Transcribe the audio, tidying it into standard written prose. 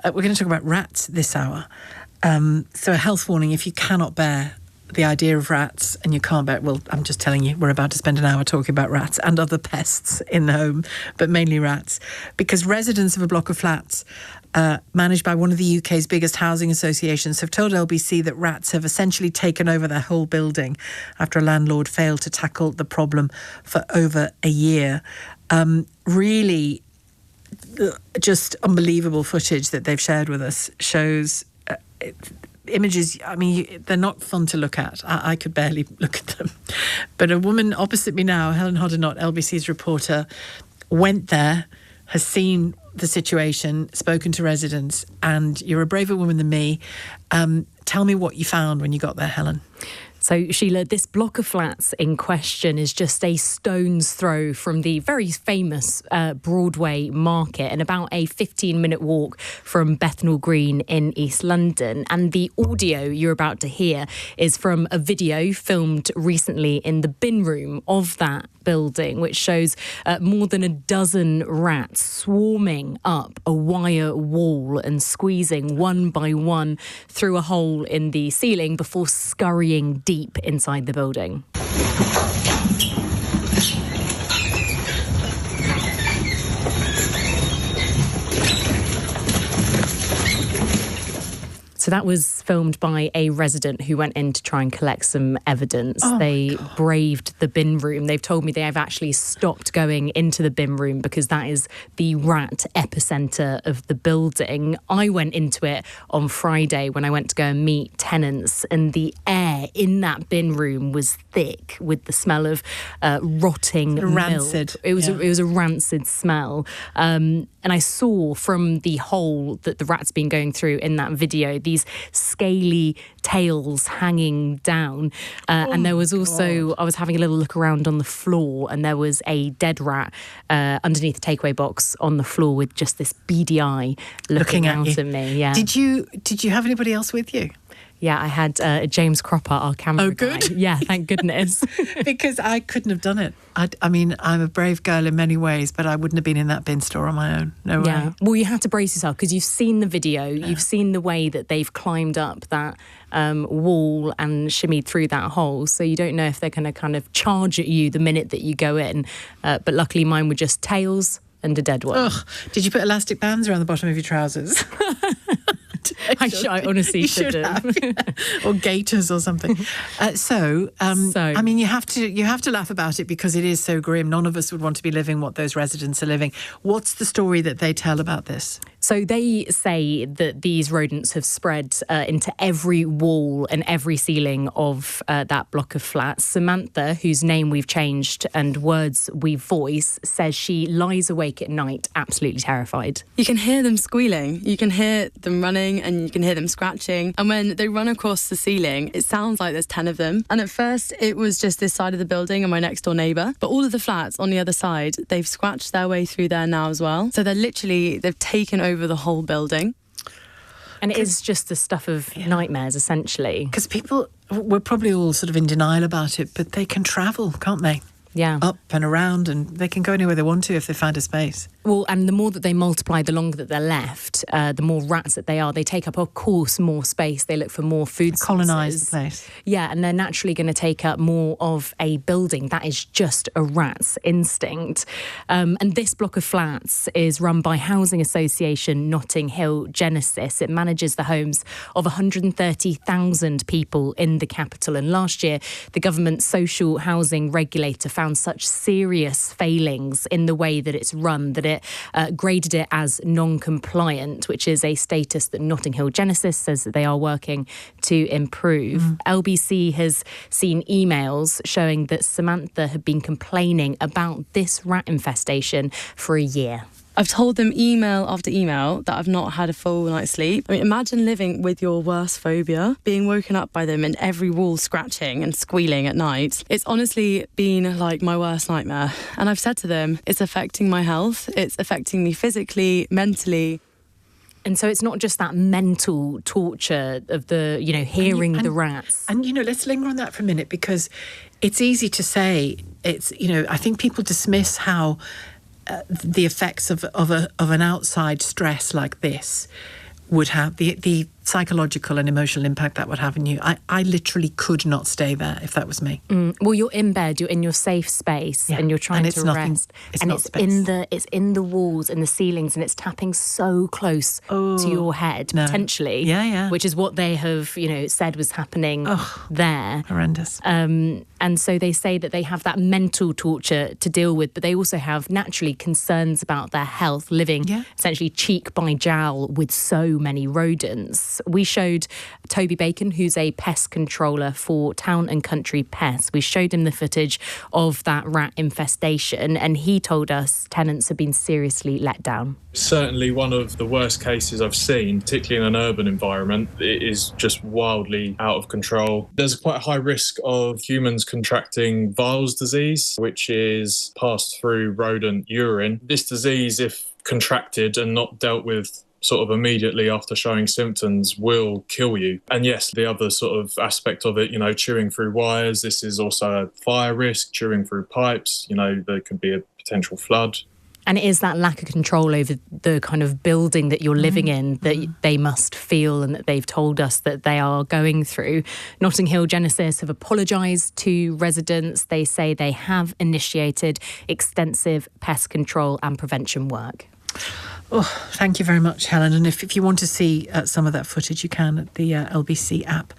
We're going to talk about rats this hour. So a health warning, if you cannot bear the idea of rats and you can't bear, well, I'm just telling you, we're about to spend an hour talking about rats and other pests in the home, but mainly rats, because residents of a block of flats managed by one of the UK's biggest housing associations have told LBC that rats have essentially taken over their whole building after a landlord failed to tackle the problem for over a year. Really just unbelievable footage that they've shared with us shows images. I mean, they're not fun to look at. I could barely look at them. But a woman opposite me now, Helen Hoddinott, LBC's reporter, went there, has seen the situation, spoken to residents, and you're a braver woman than me. Tell me what you found when you got there, Helen. So, Sheila, this block of flats in question is just a stone's throw from the very famous Broadway market and about a 15-minute walk from Bethnal Green in East London. And the audio you're about to hear is from a video filmed recently in the bin room of that building, which shows more than a dozen rats swarming up a wire wall and squeezing one by one through a hole in the ceiling before scurrying deep inside the building. So that was filmed by a resident who went in to try and collect some evidence. They braved the bin room. They've told me they have actually stopped going into the bin room because that is the rat epicenter of the building. I went into it on Friday when I went to go and meet tenants, and the air in that bin room was thick with the smell of rotting rancid. Milk. It was a rancid smell. And I saw from the hole that the rat's been going through in that video, these scaly tails hanging down. And there was also, I was having a little look around on the floor, and there was a dead rat underneath the takeaway box on the floor with just this beady eye looking out at me. Yeah. Did you have anybody else with you? Yeah, I had James Cropper, our camera guy. good. Yeah, thank goodness. Because I couldn't have done it. I mean, I'm a brave girl in many ways, but I wouldn't have been in that bin store on my own. No way. Well, you have to brace yourself because you've seen the video. Yeah. You've seen the way that they've climbed up that wall and shimmied through that hole. So you don't know if they're going to kind of charge at you the minute that you go in. But luckily mine were just tails and a dead one. Ugh. Did you put elastic bands around the bottom of your trousers? I honestly should have. Or gaiters or something. I mean, you have to laugh about it because it is so grim. None of us would want to be living what those residents are living. What's the story that they tell about this? So they say that these rodents have spread into every wall and every ceiling of that block of flats. Samantha, whose name we've changed and words we voice, says she lies awake at night absolutely terrified. You can hear them squealing, you can hear them running, and you can hear them scratching. And when they run across the ceiling, it sounds like there's 10 of them. And at first, it was just this side of the building and my next door neighbour. But all of the flats on the other side, they've scratched their way through there now as well. So they've taken over the whole building. And it is just the stuff of nightmares, essentially. Because we're probably all sort of in denial about it, but they can travel, can't they? Yeah. Up and around, and they can go anywhere they want to if they find a space. Well, and the more that they multiply, the longer that they're left, the more rats that they are. They take up, of course, more space. They look for more food sources. Colonise the place. Yeah, and they're naturally going to take up more of a building. That is just a rat's instinct. And this block of flats is run by housing association Notting Hill Genesis. It manages the homes of 130,000 people in the capital. And last year, the government's social housing regulator found such serious failings in the way that it's run that it graded it as non-compliant, which is a status that Notting Hill Genesis says that they are working to improve. LBC has seen emails showing that Samantha had been complaining about this rat infestation for a year. I've told them email after email that I've not had a full night's sleep. I mean, imagine living with your worst phobia, being woken up by them and every wall scratching and squealing at night. It's honestly been like my worst nightmare. And I've said to them, it's affecting my health. It's affecting me physically, mentally. And so it's not just that mental torture of the, hearing the rats. And, let's linger on that for a minute, because it's easy to say, I think people dismiss how the effects of an outside stress like this would have, the psychological and emotional impact that would have on you. I literally could not stay there if that was me. Well, you're in bed, you're in your safe space, and you're trying to rest. It's in the walls and the ceilings, and it's tapping so close to your head, potentially. Yeah. Which is what they have, said was happening there. Horrendous. And so they say that they have that mental torture to deal with, but they also have naturally concerns about their health, living essentially cheek by jowl with so many rodents. We showed Toby Bacon, who's a pest controller for Town and Country Pests. We showed him the footage of that rat infestation, and he told us tenants have been seriously let down. Certainly one of the worst cases I've seen, particularly in an urban environment. It is just wildly out of control. There's quite a high risk of humans contracting Weil's disease, which is passed through rodent urine. This disease, if contracted and not dealt with sort of immediately after showing symptoms, will kill you. And yes, the other sort of aspect of it, chewing through wires, this is also a fire risk, chewing through pipes, there could be a potential flood. And it is that lack of control over the kind of building that you're living in that they must feel and that they've told us that they are going through. Notting Hill Genesis have apologised to residents. They say they have initiated extensive pest control and prevention work. Oh, thank you very much, Helen. And if you want to see some of that footage, you can at the LBC app.